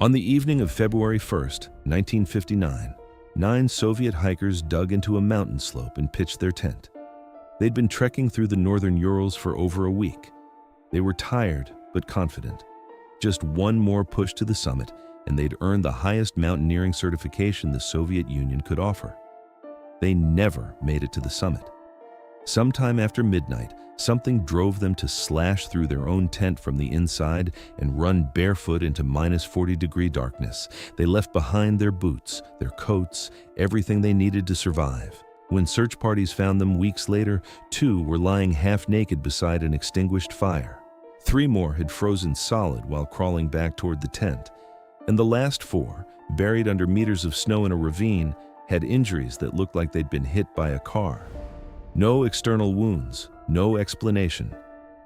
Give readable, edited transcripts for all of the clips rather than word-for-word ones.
On the evening of February 1st, 1959, 9 Soviet hikers dug into a mountain slope and pitched their tent. They'd been trekking through the northern Urals for over a week. They were tired but confident. Just one more push to the summit, and they'd earned the highest mountaineering certification the Soviet Union could offer. They never made it to the summit. Sometime after midnight, something drove them to slash through their own tent from the inside and run barefoot into -40-degree darkness. They left behind their boots, their coats, everything they needed to survive. When search parties found them weeks later, 2 were lying half-naked beside an extinguished fire. 3 more had frozen solid while crawling back toward the tent. And the last 4, buried under meters of snow in a ravine, had injuries that looked like they'd been hit by a car. No external wounds, no explanation.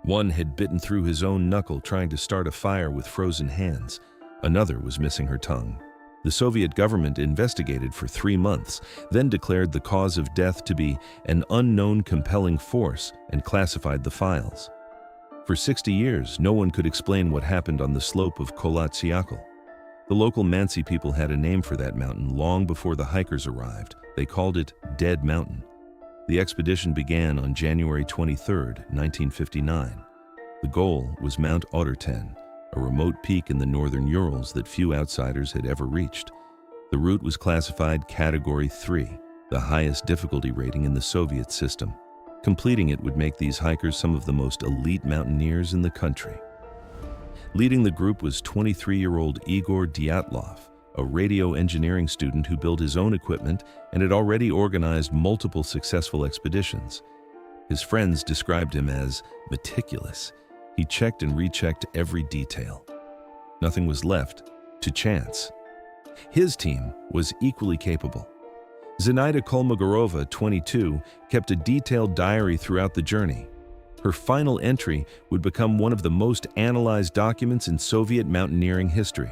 One had bitten through his own knuckle trying to start a fire with frozen hands. Another was missing her tongue. The Soviet government investigated for 3 months, then declared the cause of death to be an unknown compelling force and classified the files. For 60 years, no one could explain what happened on the slope of Kholat Syakhl. The local Mansi people had a name for that mountain long before the hikers arrived. They called it Dead Mountain. The expedition began on January 23, 1959. The goal was Mount Otterten, a remote peak in the northern Urals that few outsiders had ever reached. The route was classified Category 3, the highest difficulty rating in the Soviet system. Completing it would make these hikers some of the most elite mountaineers in the country. Leading the group was 23-year-old Igor Dyatlov, a radio engineering student who built his own equipment and had already organized multiple successful expeditions. His friends described him as meticulous. He checked and rechecked every detail. Nothing was left to chance. His team was equally capable. Zenaida Kolmogorova, 22, kept a detailed diary throughout the journey. Her final entry would become one of the most analyzed documents in Soviet mountaineering history.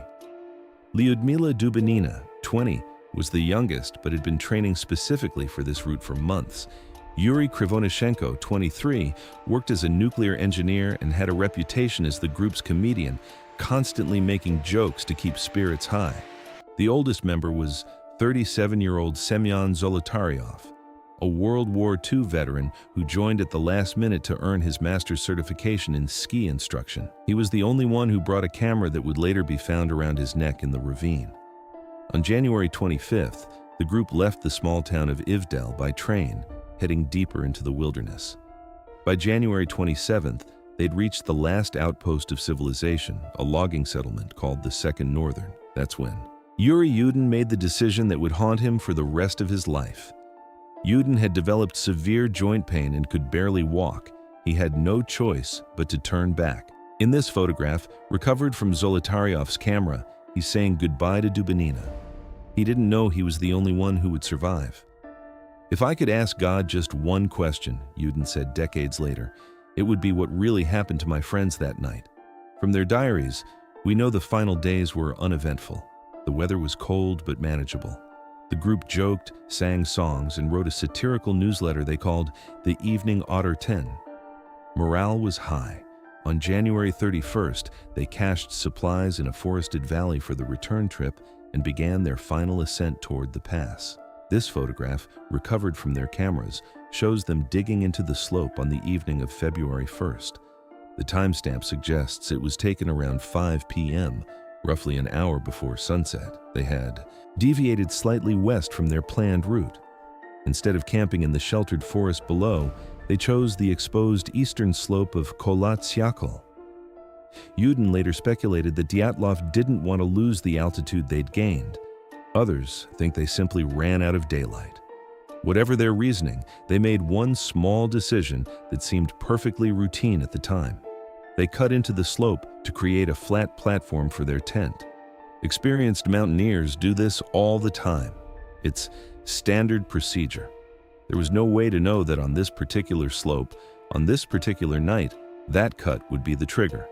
Lyudmila Dubinina, 20, was the youngest but had been training specifically for this route for months. Yuri Krivonishenko, 23, worked as a nuclear engineer and had a reputation as the group's comedian, constantly making jokes to keep spirits high. The oldest member was 37-year-old Semyon Zolotaryov, a World War II veteran who joined at the last minute to earn his master's certification in ski instruction. He was the only one who brought a camera that would later be found around his neck in the ravine. On January 25th, the group left the small town of Ivdel by train, heading deeper into the wilderness. By January 27th, they'd reached the last outpost of civilization, a logging settlement called the Second Northern. That's when Yuri Yudin made the decision that would haunt him for the rest of his life. Yudin had developed severe joint pain and could barely walk. He had no choice but to turn back. In this photograph, recovered from Zolotaryov's camera, he's saying goodbye to Dubinina. He didn't know he was the only one who would survive. "If I could ask God just one question," Yudin said decades later, "it would be what really happened to my friends that night." From their diaries, we know the final days were uneventful. The weather was cold but manageable. The group joked, sang songs, and wrote a satirical newsletter they called The Evening Otter 10. Morale was high. On January 31st, they cached supplies in a forested valley for the return trip and began their final ascent toward the pass. This photograph, recovered from their cameras, shows them digging into the slope on the evening of February 1st. The timestamp suggests it was taken around 5 p.m., roughly an hour before sunset. They had deviated slightly west from their planned route. Instead of camping in the sheltered forest below, they chose the exposed eastern slope of Kholat Syakhl. Yudin later speculated that Dyatlov didn't want to lose the altitude they'd gained. Others think they simply ran out of daylight. Whatever their reasoning, they made one small decision that seemed perfectly routine at the time. They cut into the slope to create a flat platform for their tent. Experienced mountaineers do this all the time. It's standard procedure. There was no way to know that on this particular slope, on this particular night, that cut would be the trigger.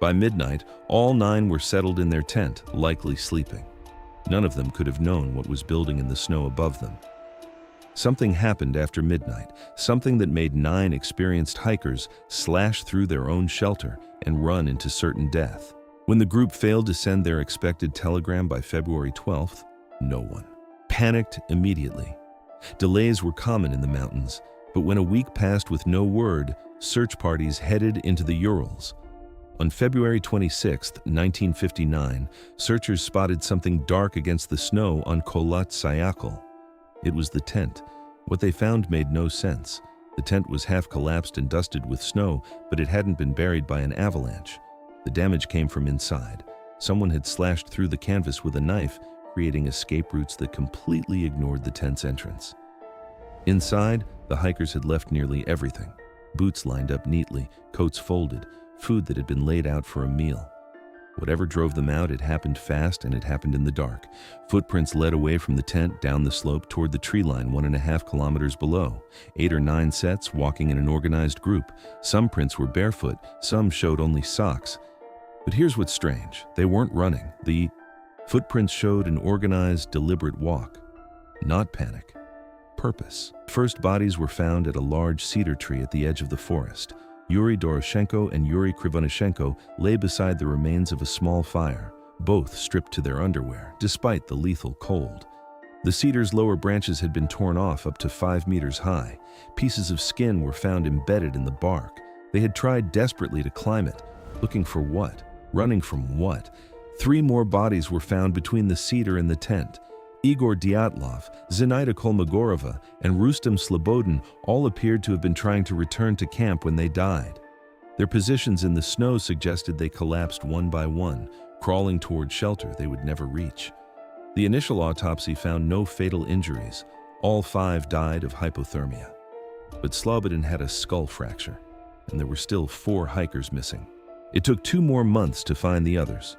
By midnight, all 9 were settled in their tent, likely sleeping. None of them could have known what was building in the snow above them. Something happened after midnight, something that made 9 experienced hikers slash through their own shelter and run into certain death. When the group failed to send their expected telegram by February 12th, no one panicked immediately. Delays were common in the mountains, but when a week passed with no word, search parties headed into the Urals. On February 26, 1959, searchers spotted something dark against the snow on Kholat Syakhl. It was the tent. What they found made no sense. The tent was half collapsed and dusted with snow, but it hadn't been buried by an avalanche. The damage came from inside. Someone had slashed through the canvas with a knife, creating escape routes that completely ignored the tent's entrance. Inside, the hikers had left nearly everything. Boots lined up neatly, coats folded, food that had been laid out for a meal. Whatever drove them out, it happened fast and it happened in the dark. Footprints led away from the tent down the slope toward the tree line 1.5 kilometers below. 8 or 9 sets walking in an organized group. Some prints were barefoot, some showed only socks. But here's what's strange. They weren't running. The footprints showed an organized, deliberate walk. Not panic. Purpose. First bodies were found at a large cedar tree at the edge of the forest. Yuri Doroshenko and Yuri Krivonishenko lay beside the remains of a small fire, both stripped to their underwear, despite the lethal cold. The cedar's lower branches had been torn off up to 5 meters high. Pieces of skin were found embedded in the bark. They had tried desperately to climb it. Looking for what? Running from what? 3 more bodies were found between the cedar and the tent. Igor Dyatlov, Zenaida Kolmogorova, and Rustem Slobodin all appeared to have been trying to return to camp when they died. Their positions in the snow suggested they collapsed one by one, crawling toward shelter they would never reach. The initial autopsy found no fatal injuries. All 5 died of hypothermia. But Slobodin had a skull fracture, and there were still 4 hikers missing. It took 2 more months to find the others.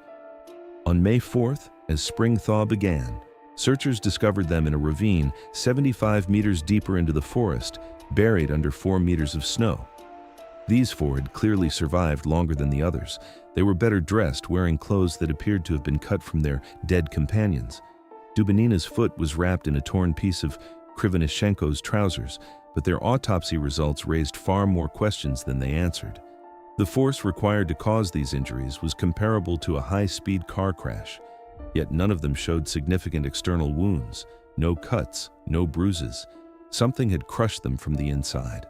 On May 4th, as spring thaw began, searchers discovered them in a ravine 75 meters deeper into the forest, buried under 4 meters of snow. These 4 had clearly survived longer than the others. They were better dressed, wearing clothes that appeared to have been cut from their dead companions. Dubinina's foot was wrapped in a torn piece of Krivonishenko's trousers, but their autopsy results raised far more questions than they answered. The force required to cause these injuries was comparable to a high-speed car crash, yet none of them showed significant external wounds, no cuts, no bruises. Something had crushed them from the inside.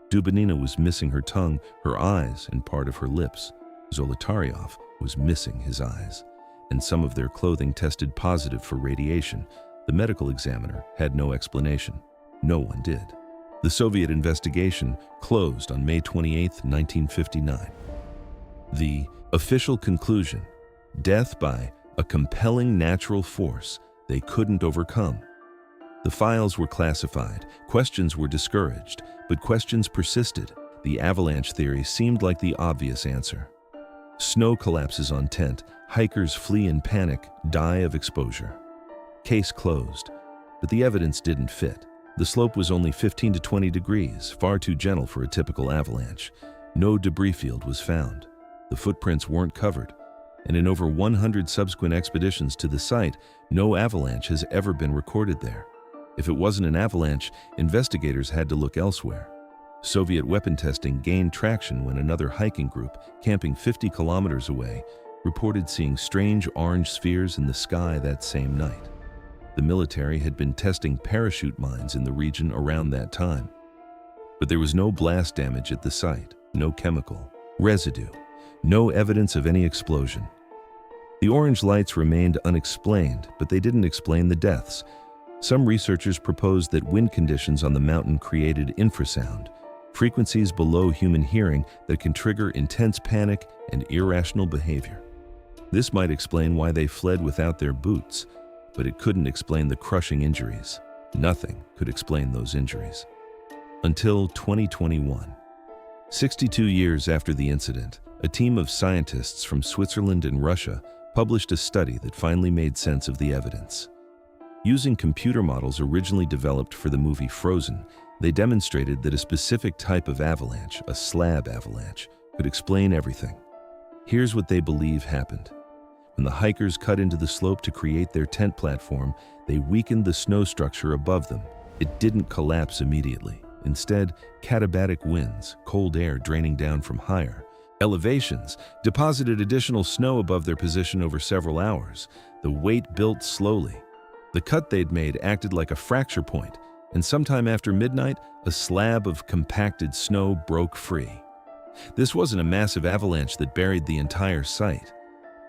Dubinina was missing her tongue, her eyes, and part of her lips. Zolotaryov was missing his eyes, and some of their clothing tested positive for radiation. The medical examiner had no explanation. No one did. The Soviet investigation closed on May 28, 1959. The official conclusion: death by a compelling natural force they couldn't overcome. The files were classified, questions were discouraged, but questions persisted. The avalanche theory seemed like the obvious answer. Snow collapses on tent, hikers flee in panic, die of exposure. Case closed, but the evidence didn't fit. The slope was only 15 to 20 degrees, far too gentle for a typical avalanche. No debris field was found. The footprints weren't covered, and in over 100 subsequent expeditions to the site, no avalanche has ever been recorded there. If it wasn't an avalanche, investigators had to look elsewhere. Soviet weapon testing gained traction when another hiking group, camping 50 kilometers away, reported seeing strange orange spheres in the sky that same night. The military had been testing parachute mines in the region around that time. But there was no blast damage at the site, no chemical residue, no evidence of any explosion. The orange lights remained unexplained, but they didn't explain the deaths. Some researchers proposed that wind conditions on the mountain created infrasound, frequencies below human hearing that can trigger intense panic and irrational behavior. This might explain why they fled without their boots, but it couldn't explain the crushing injuries. Nothing could explain those injuries. Until 2021. 62 years after the incident, a team of scientists from Switzerland and Russia published a study that finally made sense of the evidence. Using computer models originally developed for the movie Frozen, they demonstrated that a specific type of avalanche, a slab avalanche, could explain everything. Here's what they believe happened. When the hikers cut into the slope to create their tent platform, they weakened the snow structure above them. It didn't collapse immediately. Instead, katabatic winds, cold air draining down from higher, Elevations deposited additional snow above their position over several hours. The weight built slowly. The cut they'd made acted like a fracture point, and sometime after midnight, a slab of compacted snow broke free. This wasn't a massive avalanche that buried the entire site.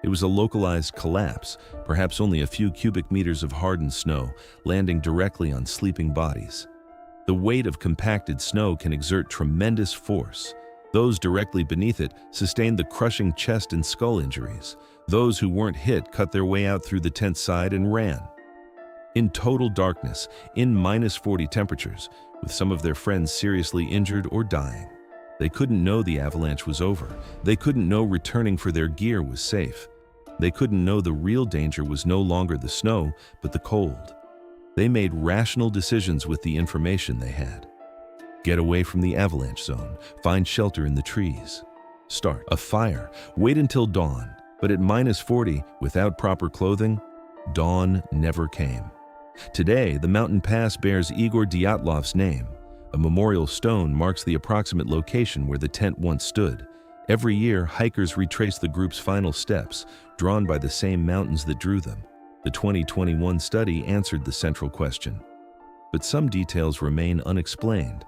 It was a localized collapse, perhaps only a few cubic meters of hardened snow landing directly on sleeping bodies. The weight of compacted snow can exert tremendous force. Those directly beneath it sustained the crushing chest and skull injuries. Those who weren't hit cut their way out through the tent side and ran. In total darkness, in -40 temperatures, with some of their friends seriously injured or dying. They couldn't know the avalanche was over. They couldn't know returning for their gear was safe. They couldn't know the real danger was no longer the snow, but the cold. They made rational decisions with the information they had. Get away from the avalanche zone. Find shelter in the trees. Start a fire. Wait until dawn. But at -40, without proper clothing, dawn never came. Today, the mountain pass bears Igor Dyatlov's name. A memorial stone marks the approximate location where the tent once stood. Every year, hikers retrace the group's final steps, drawn by the same mountains that drew them. The 2021 study answered the central question. But some details remain unexplained.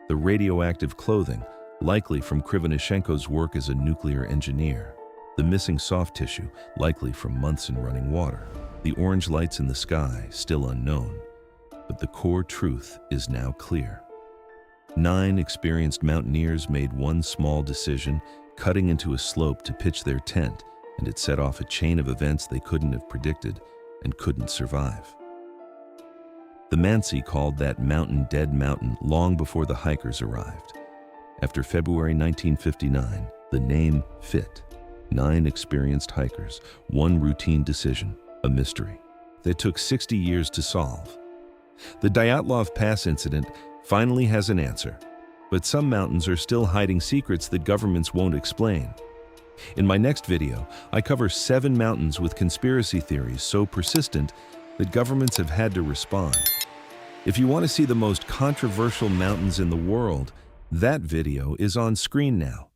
The radioactive clothing, likely from Krivonishenko's work as a nuclear engineer. The missing soft tissue, likely from months in running water. The orange lights in the sky, still unknown. But the core truth is now clear. 9 experienced mountaineers made one small decision, cutting into a slope to pitch their tent, and it set off a chain of events they couldn't have predicted and couldn't survive. The Mansi called that mountain Dead Mountain long before the hikers arrived. After February 1959, the name fit. 9 experienced hikers, one routine decision, a mystery that took 60 years to solve. The Dyatlov Pass incident finally has an answer, but some mountains are still hiding secrets that governments won't explain. In my next video, I cover 7 mountains with conspiracy theories so persistent that governments have had to respond. If you want to see the most controversial mountains in the world, that video is on screen now.